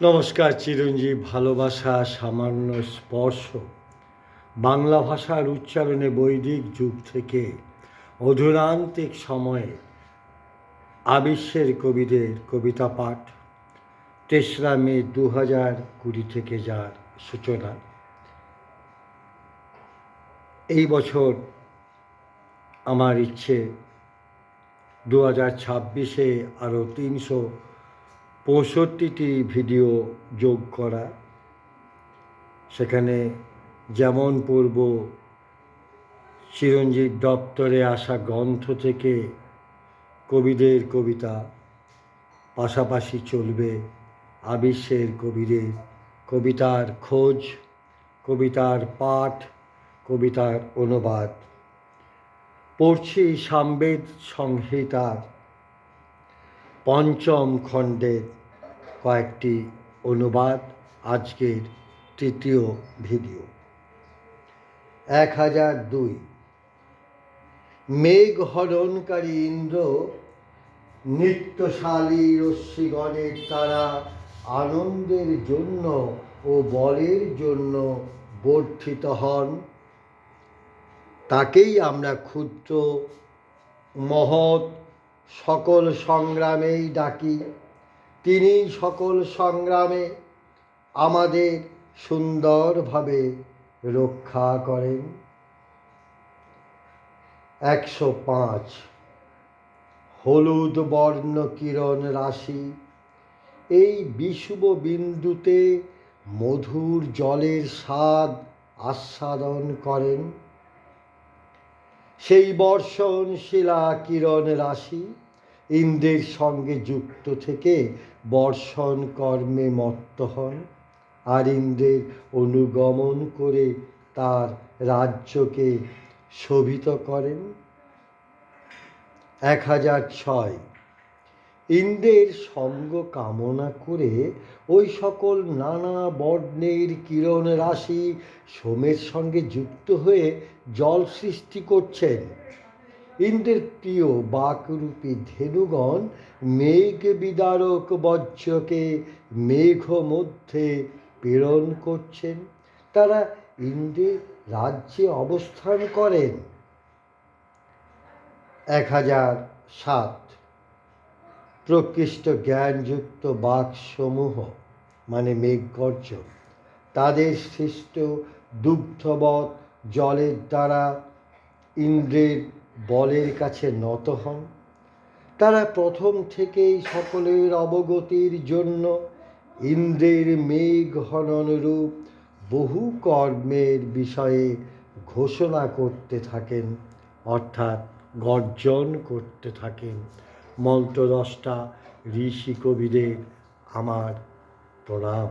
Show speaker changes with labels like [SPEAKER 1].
[SPEAKER 1] নমস্কার। চিরঞ্জীব ভালোবাসা সামান্য স্পর্শ বাংলা ভাষার উচ্চারণে বৈদিক যুগ থেকে অধুনান্তিক সময়ে আবিশ্বের কবিদের কবিতা পাঠ ৩রা মে ২০২০ থেকে যার সূচনা। এই বছর আমার ইচ্ছে 2026-এ আরও ৩৬৫টি ভিডিও যোগ করা। সেখানে যেমন পড়ব চিরঞ্জিত দপ্তরে আসা গ্রন্থ থেকে কবিদের কবিতা, পাশাপাশি চলবে আবিশ্বের কবিদের কবিতার খোঁজ, কবিতার পাঠ, কবিতার অনুবাদ। পড়ছি সামবেদ সংহিতার ৫ম খণ্ডের কয়েকটি অনুবাদ। আজকের তৃতীয় ভিডিও। 1002। মেঘ হরণকারী ইন্দ্র নৃত্যশালী রশ্মিগণের দ্বারা আনন্দের জন্য ও বলের জন্য বর্ধিত হন। তাকেই আমরা ক্ষুদ্র মহৎ সকল সংগ্রামেই ডাকি। তিনি সকল সংগ্রামে আমাদের সুন্দরভাবে রক্ষা করেন। 105। হলুদ বর্ণ কিরণ রাশি এই বিষুব বিন্দুতে মধুর জলের স্বাদ আস্বাদন করেন। সেই বর্ষণ শিলা কিরণ রাশি ইন্দ্রের সঙ্গে যুক্ত থেকে বর্ষণ কর্মে মত্ত হন, আর ইন্দ্রের অনুগমন করে তার রাজ্যকে শোভিত করেন। 1006। ইন্দ্রের সঙ্গ কামনা করে ওই সকল নানা বর্ণের কিরণ রাশি সোমের সঙ্গে যুক্ত হয়ে জল সৃষ্টি করছেন। ইন্দ্রের প্রিয় বাকরূপী ধেনুগণ মেঘ বিদারক বজ্রকে মেঘ মধ্যে প্রেরণ করছেন। তারা ইন্দ্রের রাজ্যে অবস্থান করেন। 1007। প্রকৃষ্ট জ্ঞানযুক্ত বাকসমূহ মানে মেঘগর্জন তাদের সৃষ্ট দুগ্ধবৎ জলের দ্বারা ইন্দ্রের বলের কাছে নত হন। তারা প্রথম থেকেই সকলের অবগতির জন্য ইন্দ্রের মেঘ হনন রূপ বহু কর্মের বিষয়ে ঘোষণা করতে থাকেন, অর্থাৎ গর্জন করতে থাকেন। মন্ত্রদ্রষ্টা ঋষি কবিদের আমার প্রণাম।